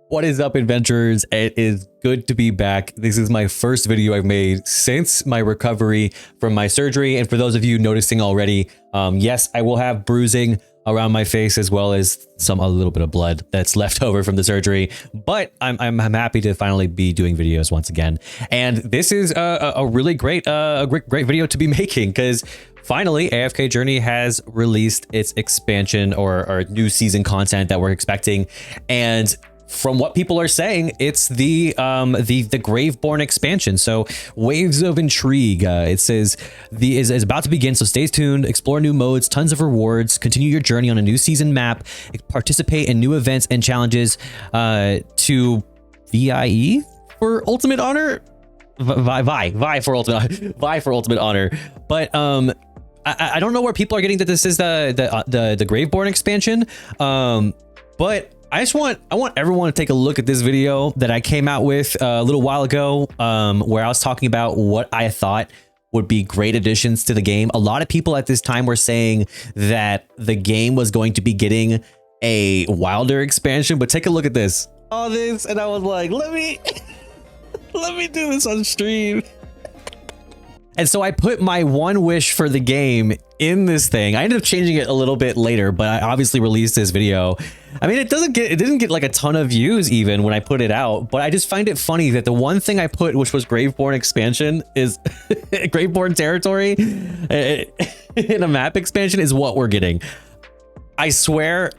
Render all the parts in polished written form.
What is up, adventurers? It is good to be back. This is my first video I've made since my recovery from my surgery. And for those of you noticing already, yes, I will have bruising around my face as well as a little bit of blood that's left over from the surgery. But I'm happy to finally be doing videos once again. And this is a really great video to be making because finally, AFK Journey has released its expansion or new season content that we're expecting. And from what people are saying, it's the Graveborn expansion. So Waves of Intrigue, it says is about to begin. So stay tuned, explore new modes, tons of rewards, continue your journey on a new season map, participate in new events and challenges to VIE for Ultimate Honor. Vi for Ultimate Honor. But I don't know where people are getting that this is the Graveborn expansion. But I want everyone to take a look at this video that I came out with a little while ago, where I was talking about what I thought would be great additions to the game. A lot of people at this time were saying that the game was going to be getting a Wilder expansion, but take a look at this. All this, and I was like, let me do this on stream. And so I put my one wish for the game in this thing. I ended up changing it a little bit later, but I obviously released this video. I mean, it didn't get like a ton of views even when I put it out, but I just find it funny that the one thing I put, which was Graveborn expansion, is Graveborn territory in a map expansion is what we're getting. I swear,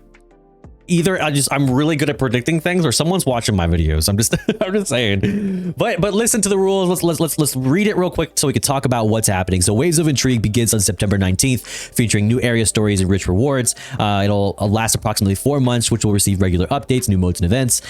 either I'm really good at predicting things or someone's watching my videos. I'm just saying. But listen to the rules. Let's read it real quick so we can talk about what's happening. So Waves of Intrigue begins on September 19th, featuring new area stories and rich rewards. It'll last approximately 4 months, which will receive regular updates, new modes and events.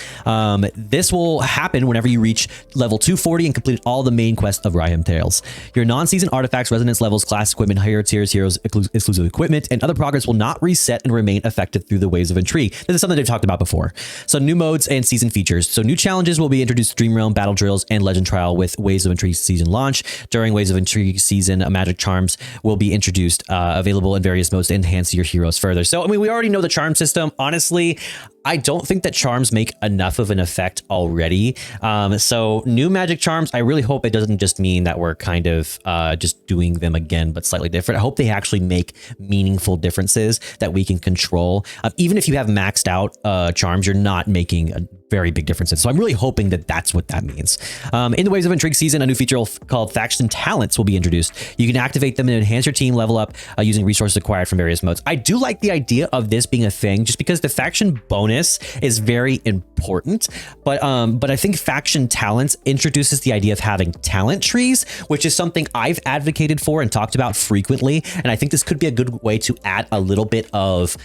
This will happen whenever you reach level 240 and complete all the main quests of Rhyham Tales. Your non-season artifacts, resonance levels, class equipment, higher tiers, heroes, exclusive equipment, and other progress will not reset and remain effective through the Waves of Intrigue. This is something they've talked about before. So new modes and season features. So new challenges will be introduced to Dream Realm, Battle Drills, and Legend Trial with Waves of Intrigue season launch. During Waves of Intrigue season, magic charms will be introduced, available in various modes to enhance your heroes further. So, I mean, we already know the charm system. Honestly, I don't think that charms make enough of an effect already. So new magic charms, I really hope it doesn't just mean that we're kind of just doing them again, but slightly different. I hope they actually make meaningful differences that we can control. Even if you have maxed out charms, you're not making a very big differences. So I'm really hoping that that's what that means. In the Waves of Intrigue season, a new feature called Faction Talents will be introduced. You can activate them and enhance your team level up using resources acquired from various modes. I do like the idea of this being a thing just because the faction bonus is very important, but I think Faction Talents introduces the idea of having talent trees, which is something I've advocated for and talked about frequently, and I think this could be a good way to add a little bit of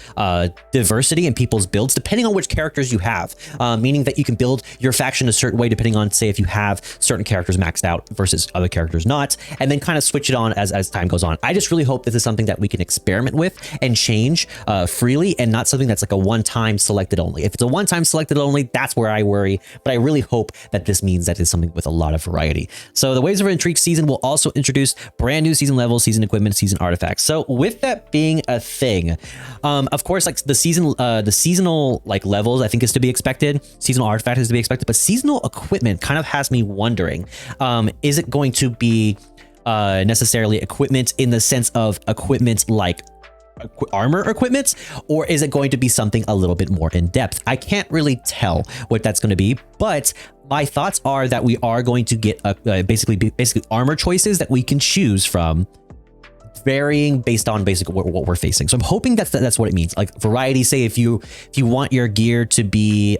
diversity in people's builds depending on which characters you have, meaning that you can build your faction a certain way depending on, say, if you have certain characters maxed out versus other characters not, and then kind of switch it on as time goes on. I just really hope this is something that we can experiment with and change freely, and not something that's like a one-time selected only. If it's a one-time selected only, that's where I worry, but I really hope that this means that it's something with a lot of variety. So the Waves of Intrigue season will also introduce brand new season levels, season equipment, season artifacts. So with that being a thing, of course, like the seasonal like levels, I think is to be expected. Seasonal artifact is to be expected, but seasonal equipment kind of has me wondering, is it going to be necessarily equipment in the sense of equipment like armor equipment, or is it going to be something a little bit more in depth? I can't really tell what that's going to be, but my thoughts are that we are going to get basically armor choices that we can choose from, varying based on what we're facing. So I'm hoping that's what it means. Like variety, say if you want your gear to be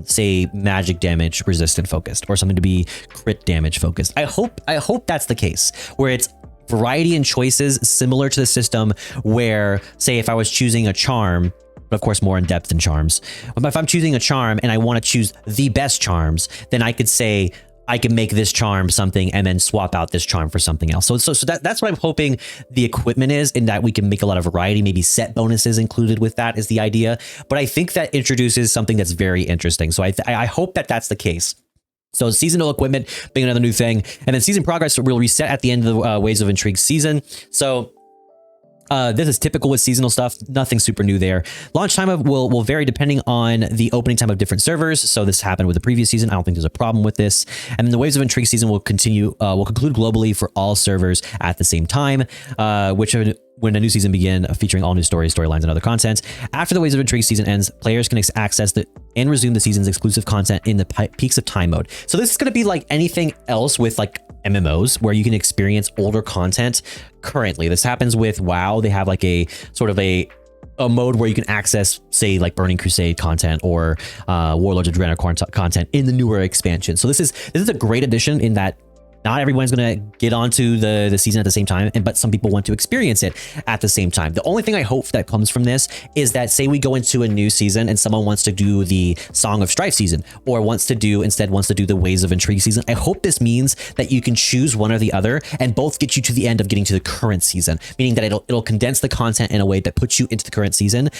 say magic damage resistant focused, or something to be crit damage focused. I hope that's the case, where it's variety in choices similar to the system where, say, if I was choosing a charm, but of course more in depth than charms, but if I'm choosing a charm and I want to choose the best charms, then I could say I can make this charm something and then swap out this charm for something else. So that's what I'm hoping the equipment is, in that we can make a lot of variety, maybe set bonuses included with that is the idea. But I think that introduces something that's very interesting. So I hope that that's the case. So seasonal equipment being another new thing, and then season progress will reset at the end of the Waves of Intrigue season. So This is typical with seasonal stuff. Nothing super new there. Launch time will vary depending on the opening time of different servers. So this happened with the previous season. I don't think there's a problem with this. And then the Waves of Intrigue season will conclude globally for all servers at the same time, when a new season begin featuring all new stories, storylines, and other content. After the Waves of Intrigue season ends, players can access and resume the season's exclusive content in the Peaks of Time mode. So this is going to be like anything else with like MMOs, where you can experience older content currently. This happens with WoW. They have like a sort of a mode where you can access, say, like Burning Crusade content or Warlords of Draenor content in the newer expansion. So this is a great addition in that not everyone's going to get onto the season at the same time, but some people want to experience it at the same time. The only thing I hope that comes from this is that, say we go into a new season and someone wants to do the Song of Strife season, or wants to do the Waves of Intrigue season. I hope this means that you can choose one or the other and both get you to the end of getting to the current season, meaning that it'll condense the content in a way that puts you into the current season,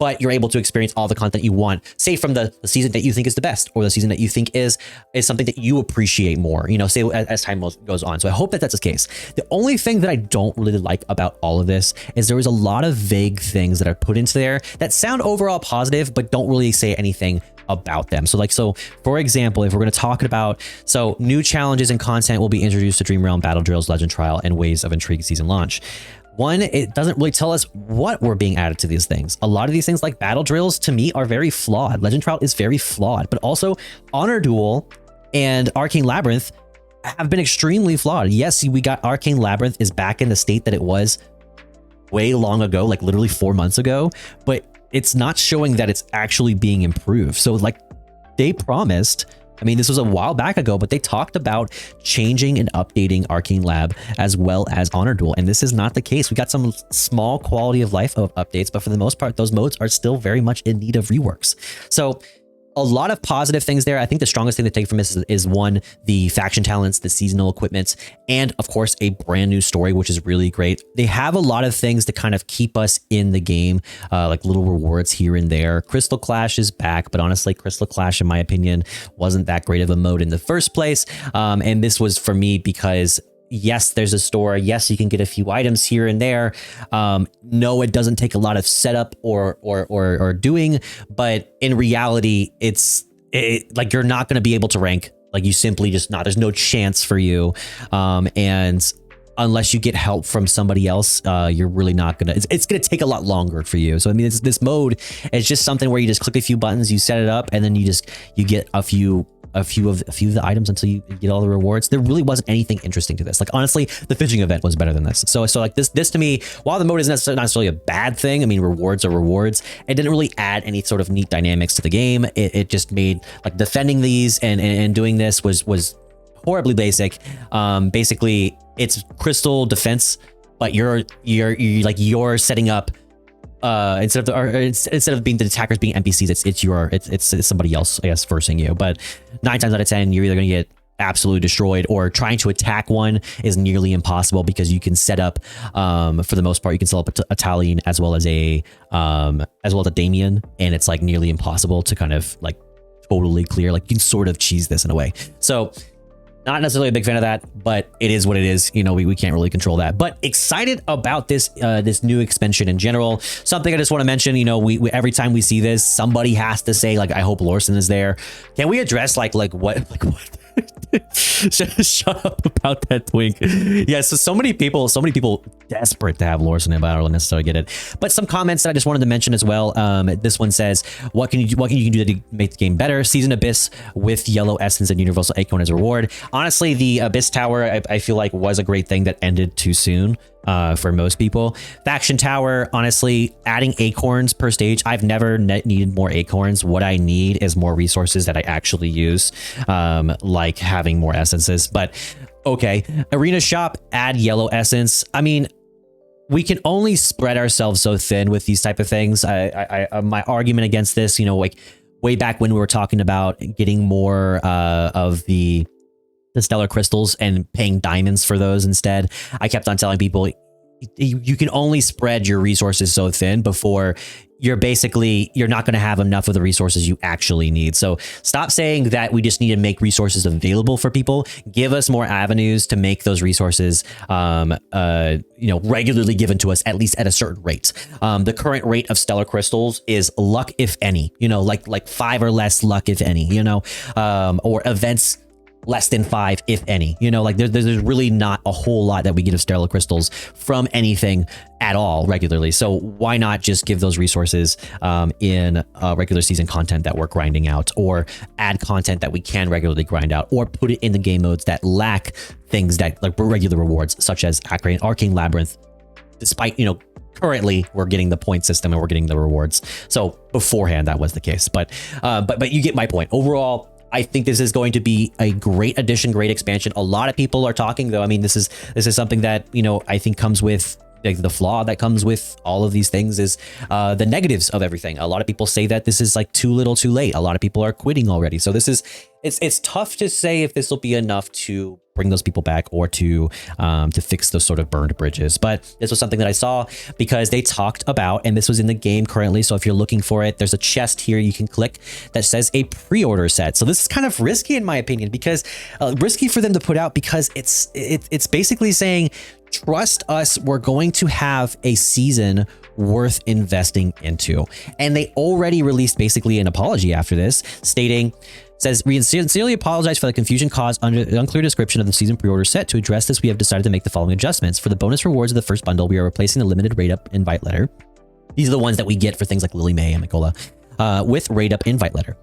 but you're able to experience all the content you want, say from the season that you think is the best, or the season that you think is something that you appreciate more, you know, say as time goes on. So I hope that that's the case. The only thing that I don't really like about all of this is there was a lot of vague things that are put into there that sound overall positive, but don't really say anything about them. So for example, if we're going to talk about, new challenges and content will be introduced to Dream Realm, Battle Drills, Legend Trial, and Waves of Intrigue season launch. One, it doesn't really tell us what we're being added to these things. A lot of these things like Battle Drills to me are very flawed. Legend Trial is very flawed, but also Honor Duel and Arcane Labyrinth have been extremely flawed. Yes, we got Arcane Labyrinth is back in the state that it was way long ago, like literally 4 months ago, but it's not showing that it's actually being improved. So like they promised, I mean, this was a while back ago, but they talked about changing and updating Arcane Lab as well as Honor Duel, and this is not the case. We got some small quality of life updates, but for the most part, those modes are still very much in need of reworks. So a lot of positive things there. I think the strongest thing to take from this is one, the faction talents, the seasonal equipment, and of course a brand new story, which is really great. They have a lot of things to kind of keep us in the game, like little rewards here and there. Crystal Clash is back, but honestly, Crystal Clash, in my opinion, wasn't that great of a mode in the first place. And this was for me because yes, there's a store. Yes, you can get a few items here and there. No, it doesn't take a lot of setup or doing, but in reality, like you're not going to be able to rank. Like you simply just not. There's no chance for you, and unless you get help from somebody else, you're really not gonna. It's gonna take a lot longer for you. So I mean, this mode is just something where you just click a few buttons, you set it up, and then you get a few of the items until you get all the rewards. There really wasn't anything interesting to this. Like honestly, the fishing event was better than this. So like this to me, while the mode isn't necessarily a bad thing, I mean, rewards are rewards. It didn't really add any sort of neat dynamics to the game. It just made like defending these and doing this was horribly basic. Basically, it's crystal defense, but you're setting up. Instead of being the attackers being NPCs, it's somebody else, I guess, versing you. But 9 times out of 10, you're either going to get absolutely destroyed, or trying to attack one is nearly impossible because you can set up, for the most part, you can set up a Taline as well as a Damien, and it's like nearly impossible to kind of like totally clear. Like you can sort of cheese this in a way. So not necessarily a big fan of that, but it is what it is. You know, we can't really control that. But excited about this this new expansion in general. Something I just want to mention, you know, we every time we see this, somebody has to say like, I hope Lorson is there. Can we address like what? Shut up about that twink. Yeah, so many people desperate to have Lorson in, but I don't necessarily get it. But some comments that I just wanted to mention as well. This one says, what can you do to make the game better? Season Abyss with Yellow Essence and Universal Acorn as a reward. Honestly, the Abyss Tower I feel like was a great thing that ended too soon. For most people. Faction Tower, honestly, adding acorns per stage. I've never needed more acorns. What I need is more resources that I actually use, like having more essences. But okay, Arena Shop, add Yellow Essence. I mean, we can only spread ourselves so thin with these type of things. My argument against this, you know, like way back when we were talking about getting more of the stellar crystals and paying diamonds for those instead, I kept on telling people, you can only spread your resources so thin before you're not going to have enough of the resources you actually need. So stop saying that we just need to make resources available for people. Give us more avenues to make those resources, regularly given to us, at least at a certain rate. The current rate of stellar crystals is luck, if any, like 5 or less luck, if any, or events less than 5, if any. There's really not a whole lot that we get of stellar crystals from anything at all regularly. So why not just give those resources in regular season content that we're grinding out, or add content that we can regularly grind out, or put it in the game modes that lack things that like regular rewards, such as Arcane Labyrinth. Despite, currently we're getting the point system and we're getting the rewards. So beforehand that was the case, but you get my point. Overall, I think this is going to be a great addition, great expansion. A lot of people are talking, though. I mean, this is something that, I think comes with the flaw that comes with all of these things is the negatives of everything. A lot of people say that this is like too little too late. A lot of people are quitting already. So it's tough to say if this will be enough to bring those people back or to fix those sort of burned bridges. But this was something that I saw because they talked about, and this was in the game currently. So if you're looking for it, there's a chest here you can click that says a pre-order set. So this is kind of risky in my opinion, because risky for them to put out, because it's basically saying, trust us, we're going to have a season worth investing into. And they already released basically an apology after this, stating, says, we sincerely apologize for the confusion caused under the unclear description of the season pre-order set. To address this, we have decided to make the following adjustments. For the bonus rewards of the first bundle, we are replacing the limited rate up invite letter. These are the ones that we get for things like Lily May and Mikola, with rate up invite letter.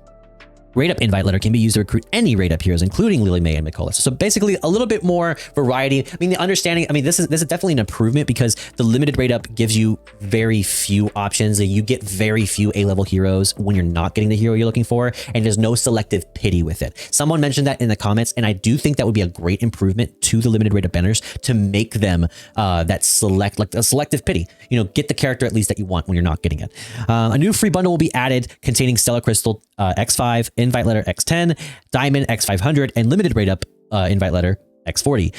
Rate up invite letter can be used to recruit any rate up heroes, including Lily May and Mikola. So basically a little bit more variety. I mean, the understanding, this is definitely an improvement, because the limited rate up gives you very few options, and you get very few A-level heroes when you're not getting the hero you're looking for, and there's no selective pity with it. Someone mentioned that in the comments, and I do think that would be a great improvement to the limited rate up banners to make them like a selective pity. Get the character at least that you want when you're not getting it. A new free bundle will be added containing Stellar Crystal X5, invite letter X10, Diamond X500, and limited rate up invite letter X40.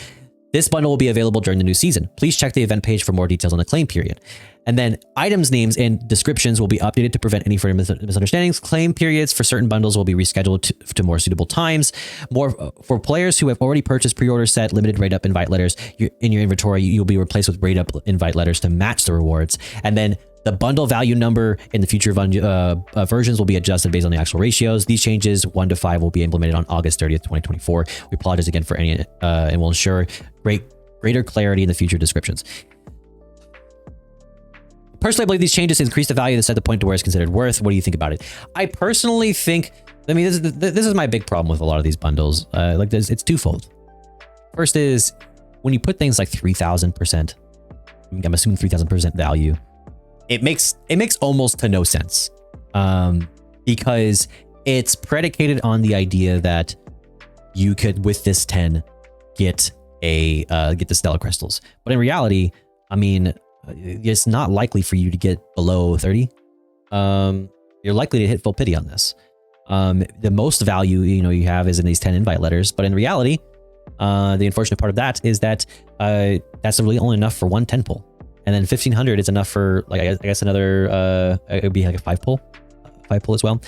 This bundle will be available during the new season. Please check the event page for more details on the claim period. And then items names and descriptions will be updated to prevent any further misunderstandings. Claim periods for certain bundles will be rescheduled to more suitable times. More for players who have already purchased pre-order set limited rate up invite letters in your inventory, you'll be replaced with rate up invite letters to match the rewards. And then the bundle value number in the future versions will be adjusted based on the actual ratios. These changes 1 to 5 will be implemented on August 30th, 2024. We apologize again for any, and will ensure greater clarity in the future descriptions. Personally, I believe these changes increase the value of the set to the point to where it's considered worth. What do you think about it? I personally think, this is my big problem with a lot of these bundles. Like this, it's twofold. First is when you put things like 3,000%, I'm assuming 3,000% value, it makes almost to no sense, because it's predicated on the idea that you could, with this 10, get the stellar crystals. But in reality, it's not likely for you to get below 30. You're likely to hit full pity on this. The most value you have is in these 10 invite letters, but in reality, the unfortunate part of that is that that's really only enough for one 10 pull. And then 1,500 is enough for, like, I guess another, it would be like a 5 pull as well.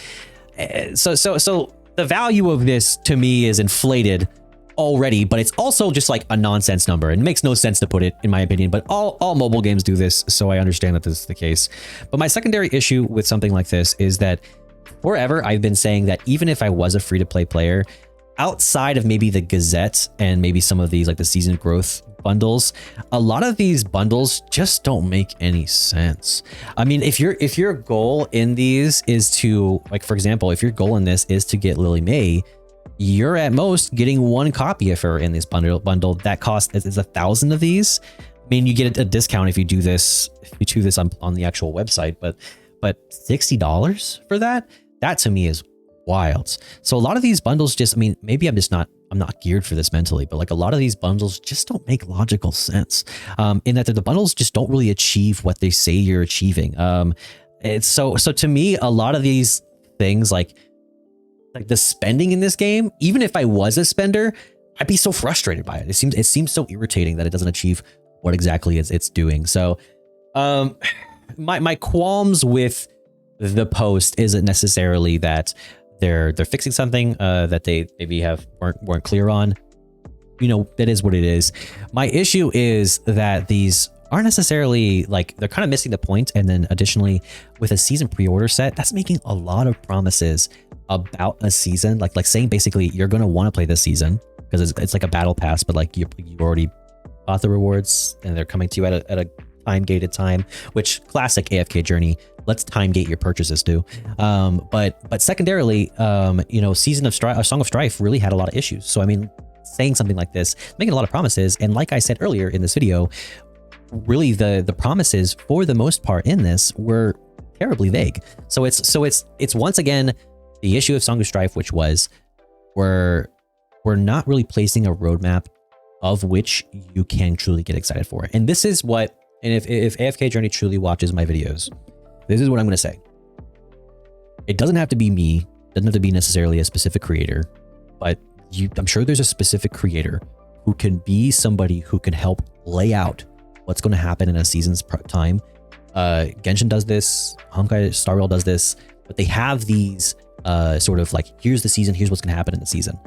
So the value of this to me is inflated already, but it's also just like a nonsense number. It makes no sense to put it, in my opinion, but all mobile games do this, so I understand that this is the case. But my secondary issue with something like this is that forever I've been saying that even if I was a free-to-play player, outside of maybe the Gazette and maybe some of these like the season growth bundles, a lot of these bundles just don't make any sense. If your goal in these is to, like, for example, if your goal in this is to get Lily May, you're at most getting one copy of her in this bundle that costs is 1,000 of these. You get a discount if you do this on the actual website, but $60 for that to me is wild. So a lot of these bundles just, maybe I'm not geared for this mentally, but like a lot of these bundles just don't make logical sense, in that the bundles just don't really achieve what they say you're achieving. It's so to me, a lot of these things like the spending in this game, even if I was a spender, I'd be so frustrated by it. It seems so irritating that it doesn't achieve what exactly it's doing. So my qualms with the post isn't necessarily that they're fixing something that they maybe weren't clear on. You know, that is what it is. My issue is that these aren't necessarily like, they're kind of missing the point. And then additionally, with a season pre-order set, that's making a lot of promises about a season, like saying basically you're going to want to play this season because it's like a battle pass, but like you already bought the rewards and they're coming to you at a time gated time, which classic AFK journey. Let's time gate your purchases too. But secondarily, you know, Song of Strife really had a lot of issues. So I mean, saying something like this, making a lot of promises, and like I said earlier in this video, really the promises for the most part in this were terribly vague. So it's once again the issue of Song of Strife, which was we're not really placing a roadmap of which you can truly get excited for. And this is what, and if AFK Journey truly watches my videos, this is what I'm going to say. It doesn't have to be me, doesn't have to be necessarily a specific creator, but I'm sure there's a specific creator who can be somebody who can help lay out what's going to happen in a season's time. Genshin does this, Honkai Star Rail does this, but they have these sort of like, here's the season, here's what's going to happen in the season.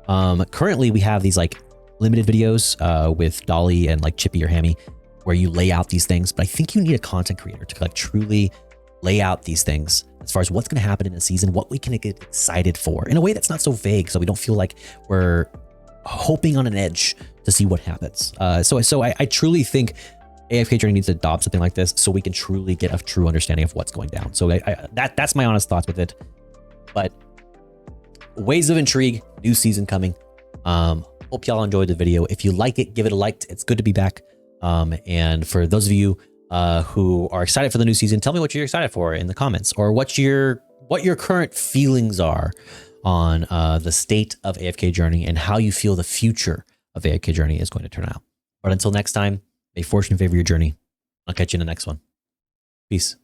Currently we have these like limited videos with Dolly and like Chippy or Hammy, where you lay out these things, but I think you need a content creator to like truly lay out these things as far as what's going to happen in a season, what we can get excited for in a way that's not so vague, so we don't feel like we're hoping on an edge to see what happens. So I truly think AFK Journey needs to adopt something like this so we can truly get a true understanding of what's going down. So that's my honest thoughts with it. But Ways of Intrigue, new season coming. Hope y'all enjoyed the video. If you like it, give it a like. It's good to be back. And for those of you who are excited for the new season, tell me what you're excited for in the comments, or what your current feelings are on the state of AFK Journey and how you feel the future of AFK Journey is going to turn out. But until next time, may fortune favor your journey. I'll catch you in the next one. Peace.